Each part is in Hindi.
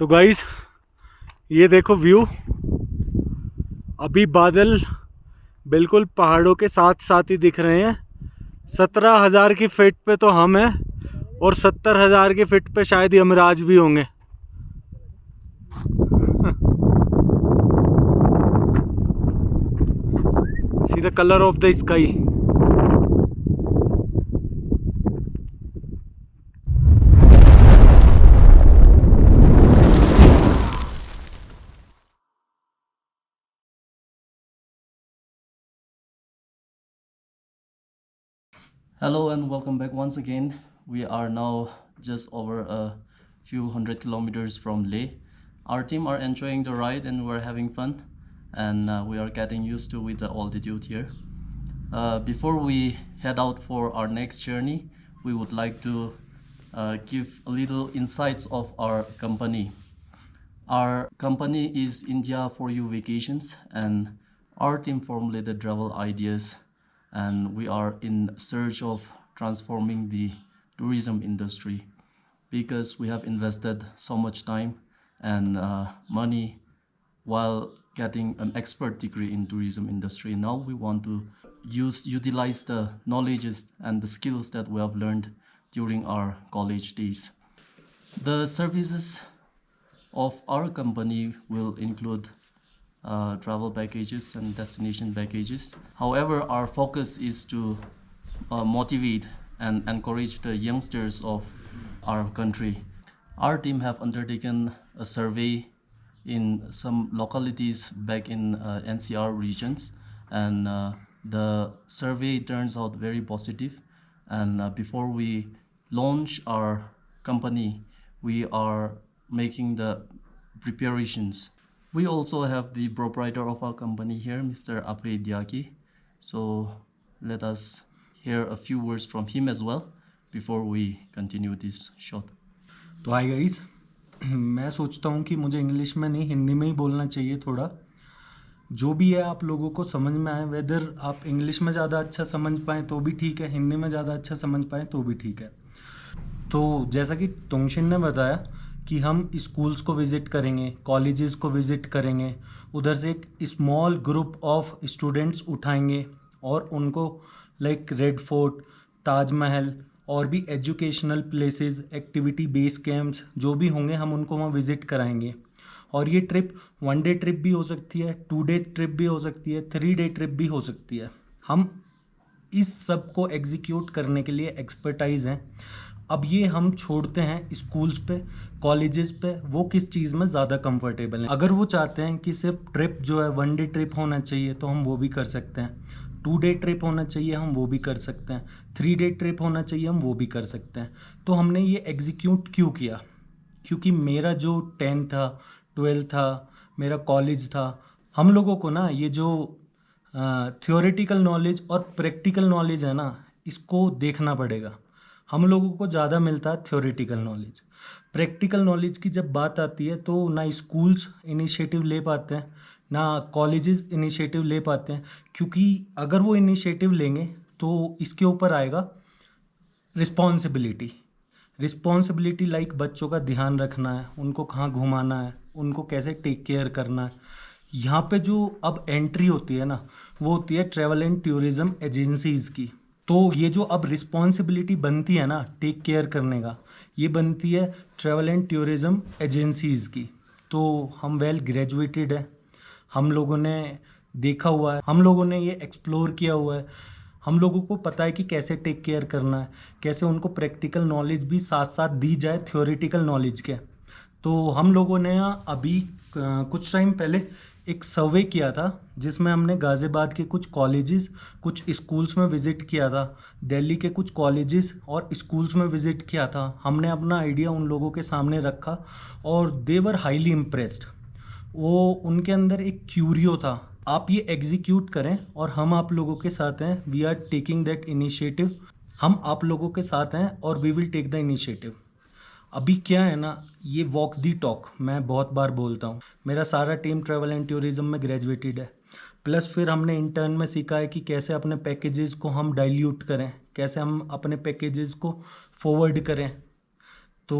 तो गाइस ये देखो व्यू, अभी बादल बिल्कुल पहाड़ों के साथ साथ ही दिख रहे हैं। 17,000 की फीट पे तो हम हैं और 70,000 की फीट पे शायद यमराज भी होंगे। See the colour of the sky. Hello and welcome back once again. We are now just over a few hundred kilometers from Leh. Our team are enjoying the ride and we're having fun, and we are getting used to with the altitude here. Before we head out for our next journey, we would like to give a little insights of our company. Our company is India for You Vacations, and our team formulated travel ideas, and we are in search of transforming the tourism industry because we have invested so much time and money while getting an expert degree in tourism industry. Now we want to utilize the knowledges and the skills that we have learned during our college days. The services of our company will include travel packages and destination packages. However, our focus is to motivate and encourage the youngsters of our country. Our team have undertaken a survey in some localities back in NCR regions, and the survey turns out very positive. And before we launch our company, we are making the preparations. We also have the proprietor of our company here, Mr. Apre Diaki. So let us hear a few words from him as well before we continue this shot. तो हाय गाइस, मैं सोचता हूँ कि मुझे इंग्लिश में नहीं हिंदी में ही बोलना चाहिए थोड़ा। जो भी है आप लोगों को समझ में आए, वेदर आप इंग्लिश में ज़्यादा अच्छा समझ पाएँ तो भी ठीक है, हिंदी में ज़्यादा अच्छा समझ पाएँ तो भी ठीक है। तो जैसा कि तोंगशिन ने बताया कि हम स्कूल्स को विज़िट करेंगे, कॉलेजेस को विज़िट करेंगे, उधर से एक स्मॉल ग्रुप ऑफ स्टूडेंट्स उठाएंगे और उनको लाइक रेड फोर्ट, ताजमहल और भी educational places, activity base camps जो भी होंगे हम उनको वहाँ विज़िट कराएंगे। और ये ट्रिप 1 डे ट्रिप भी हो सकती है, 2 डे ट्रिप भी हो सकती है, 3 डे ट्रिप भी हो सकती है। हम इस सब को एग्जीक्यूट करने के लिए एक्सपर्टाइज हैं। अब ये हम छोड़ते हैं स्कूल्स पे, कॉलेजेस पे, वो किस चीज़ में ज़्यादा कंफर्टेबल हैं। अगर वो चाहते हैं कि सिर्फ ट्रिप जो है 1 डे ट्रिप होना चाहिए तो हम वो भी कर सकते हैं, 2 डे ट्रिप होना चाहिए हम वो भी कर सकते हैं, 3 डे ट्रिप होना चाहिए हम वो भी कर सकते हैं। तो हमने ये एग्जीक्यूट क्यों किया? क्योंकि मेरा जो 10th था, 12th था, मेरा कॉलेज था, हम लोगों को ना ये जो थ्योरेटिकल नॉलेज और प्रैक्टिकल नॉलेज है ना, इसको देखना पड़ेगा। हम लोगों को ज़्यादा मिलता है थ्योरेटिकल नॉलेज। प्रैक्टिकल नॉलेज की जब बात आती है तो ना स्कूल्स इनिशिएटिव ले पाते हैं, ना कॉलेजेस इनिशिएटिव ले पाते हैं, क्योंकि अगर वो इनिशिएटिव लेंगे तो इसके ऊपर आएगा रिस्पॉन्सिबिलिटी लाइक बच्चों का ध्यान रखना है, उनको कहाँ घुमाना है, उनको कैसे टेक केयर करना है। यहाँ पे जो अब एंट्री होती है ना, वो होती है ट्रैवल एंड टूरिज़्म एजेंसीज़ की। तो ये जो अब रिस्पॉन्सिबिलिटी बनती है ना टेक केयर करने का, ये बनती है ट्रैवल एंड टूरिज़्म एजेंसीज़ की। तो हम वेल ग्रेजुएटेड है, हम लोगों ने देखा हुआ है, हम लोगों ने ये एक्सप्लोर किया हुआ है, हम लोगों को पता है कि कैसे टेक केयर करना है, कैसे उनको प्रैक्टिकल नॉलेज भी साथ साथ दी जाए थ्योरेटिकल नॉलेज के। तो हम लोगों ने अभी कुछ टाइम पहले एक सर्वे किया था जिसमें हमने गाज़ियाबाद के कुछ कॉलेजेस, कुछ स्कूल्स में विज़िट किया था, दिल्ली के कुछ कॉलेजेस और स्कूल्स में विज़िट किया था। हमने अपना आइडिया उन लोगों के सामने रखा और दे वर हाईली इम्प्रेस्ड। वो उनके अंदर एक क्यूरियो था, आप ये एग्जीक्यूट करें और हम आप लोगों के साथ हैं, we are taking that initiative. हम आप लोगों के साथ हैं और we will take the initiative. अभी क्या है ना, ये वॉक दी टॉक मैं बहुत बार बोलता हूँ। मेरा सारा टीम ट्रैवल एंड टूरिज़्म में ग्रेजुएटेड है, प्लस फिर हमने इंटर्न में सीखा है कि कैसे अपने पैकेजेस को हम डाइल्यूट करें, कैसे हम अपने पैकेजेस को फॉरवर्ड करें। तो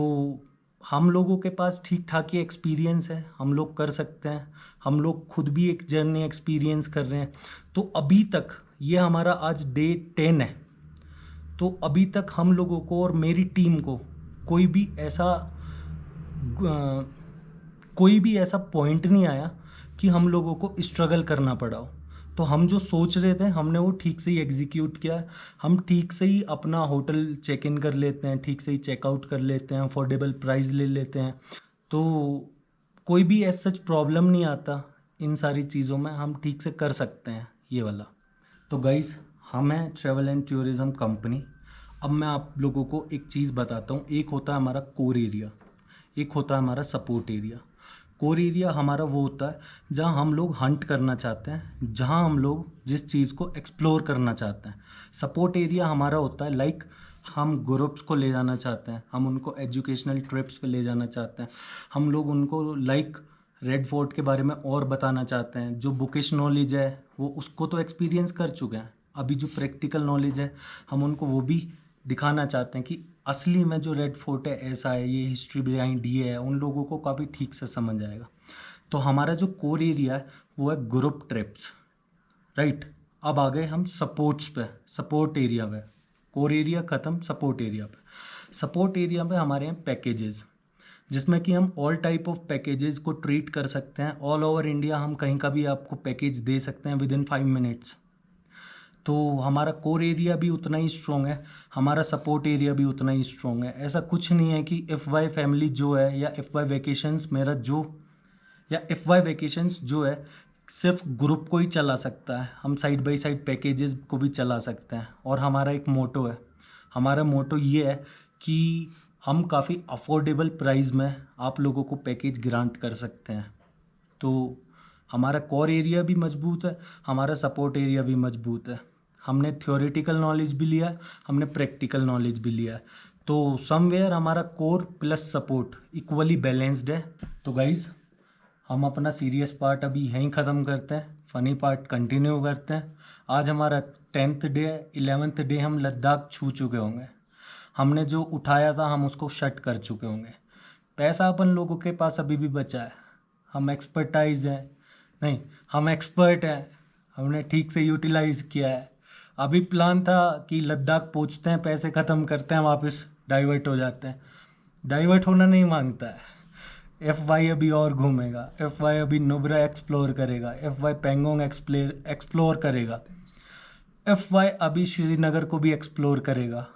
हम लोगों के पास ठीक ठाक ही एक्सपीरियंस है, हम लोग कर सकते हैं, हम लोग खुद भी एक जर्नी एक्सपीरियंस कर रहे हैं। तो अभी तक ये हमारा आज डे 10 है, तो अभी तक हम लोगों को और मेरी टीम को कोई भी ऐसा पॉइंट नहीं आया कि हम लोगों को स्ट्रगल करना पड़ा हो। तो हम जो सोच रहे थे हमने वो ठीक से ही एग्जीक्यूट किया है। हम ठीक से ही अपना होटल चेक इन कर लेते हैं, ठीक से ही चेकआउट कर लेते हैं, अफोर्डेबल प्राइस ले लेते हैं। तो कोई भी ऐसा सच प्रॉब्लम नहीं आता इन सारी चीज़ों में, हम ठीक से कर सकते हैं ये वाला। तो गाइज़, हम हैं ट्रैवल एंड टूरिज़्म कंपनी। अब मैं आप लोगों को एक चीज़ बताता हूँ। एक होता है हमारा कोर एरिया, एक होता है हमारा सपोर्ट एरिया। कोर एरिया हमारा वो होता है जहाँ हम लोग हंट करना चाहते हैं, जहाँ हम लोग जिस चीज़ को एक्सप्लोर करना चाहते हैं। सपोर्ट एरिया हमारा होता है लाइक हम ग्रुप्स को ले जाना चाहते हैं, हम उनको एजुकेशनल ट्रिप्स पे ले जाना चाहते हैं, हम लोग उनको लाइक रेड फोर्ट के बारे में और बताना चाहते हैं। जो बुकिश नॉलेज है वो उसको तो एक्सपीरियंस कर चुके हैं, अभी जो प्रैक्टिकल नॉलेज है हम उनको वो भी दिखाना चाहते हैं कि असली में जो रेड फोर्ट है ऐसा है, ये हिस्ट्री बिहाइंड ये है, उन लोगों को काफ़ी ठीक से समझ आएगा। तो हमारा जो कोर एरिया है वो है ग्रुप ट्रिप्स, राइट। अब आ गए हम सपोर्ट्स पे, सपोर्ट एरिया पे। कोर एरिया ख़त्म, सपोर्ट एरिया पे। सपोर्ट एरिया पे हमारे हैं पैकेजेस, जिसमें कि हम ऑल टाइप ऑफ पैकेजेस को ट्रीट कर सकते हैं। ऑल ओवर इंडिया हम कहीं का भी आपको पैकेज दे सकते हैं विद इन 5 मिनट्स। तो हमारा कोर एरिया भी उतना ही स्ट्रॉन्ग है, हमारा सपोर्ट एरिया भी उतना ही स्ट्रॉन्ग है। ऐसा कुछ नहीं है कि FY फैमिली जो है या FY वेकेशंस मेरा जो या FY वेकेशंस जो है सिर्फ ग्रुप को ही चला सकता है। हम साइड बाय साइड पैकेजेस को भी चला सकते हैं। और हमारा एक मोटो है, हमारा मोटो ये है कि हम काफ़ी अफोर्डेबल प्राइस में आप लोगों को पैकेज ग्रांट कर सकते हैं। तो हमारा कोर एरिया भी मजबूत है, हमारा सपोर्ट एरिया भी मजबूत है। हमने थ्योरेटिकल नॉलेज भी लिया है, हमने प्रैक्टिकल नॉलेज भी लिया है। तो समवेयर हमारा core plus support equally balanced है। तो गाइज़, हम अपना सीरियस पार्ट अभी यहीं ख़त्म करते हैं, फ़नी पार्ट कंटिन्यू करते हैं। आज हमारा 10th डे है, 11th डे हम लद्दाख छू चुके होंगे। हमने जो उठाया था हम उसको शट कर चुके होंगे। पैसा अपन लोगों के पास अभी भी बचा है, हम एक्सपर्टाइज हैं, नहीं हम एक्सपर्ट हैं, हमने ठीक से यूटिलाइज़ किया है। अभी प्लान था कि लद्दाख पहुंचते हैं, पैसे ख़त्म करते हैं, वापस डाइवर्ट हो जाते हैं। डाइवर्ट होना नहीं मांगता है। FY अभी और घूमेगा, FY अभी नुब्रा एक्सप्लोर करेगा, FY पेंगोंग एक्सप्लोर करेगा, FY अभी श्रीनगर को भी एक्सप्लोर करेगा।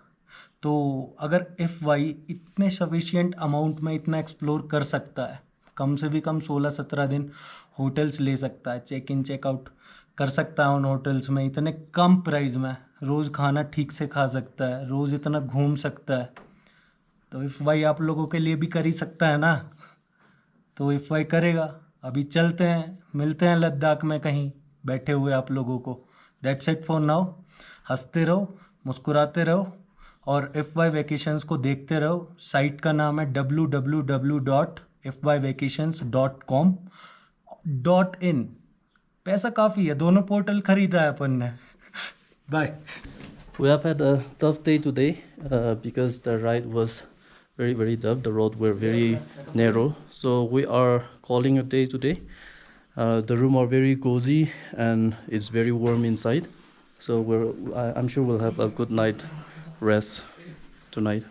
तो अगर FY इतने सफिशिएंट अमाउंट में इतना एक्सप्लोर कर सकता है, कम से भी कम 16-17 दिन होटल्स ले सकता है, चेक इन चेकआउट कर सकता है उन होटल्स में इतने कम प्राइस में, रोज़ खाना ठीक से खा सकता है, रोज़ इतना घूम सकता है, तो FY आप लोगों के लिए भी कर ही सकता है ना। तो FY करेगा। अभी चलते हैं, मिलते हैं लद्दाख में कहीं बैठे हुए आप लोगों को। That's it for now. हंसते रहो, मुस्कुराते रहो और FY वेकेशंस को देखते रहो। साइट का नाम है www.fyvacations.com.in। पैसा काफ़ी है, दोनों पोर्टल खरीदा है अपन ने। Bye. We have had a tough day today because the ride was very tough. The roads were very narrow, so we are calling a day today. The room are very cozy and it's very warm inside, so I'm sure we'll have a good night rest tonight.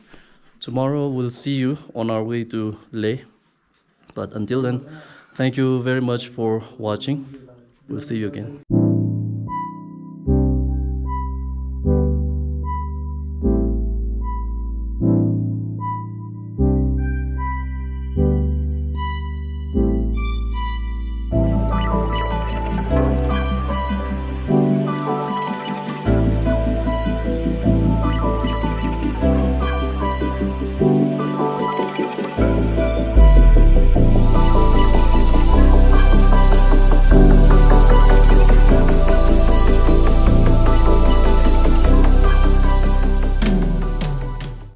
Tomorrow we'll see you on our way to Leh, but until then, thank you very much for watching. We'll see you again.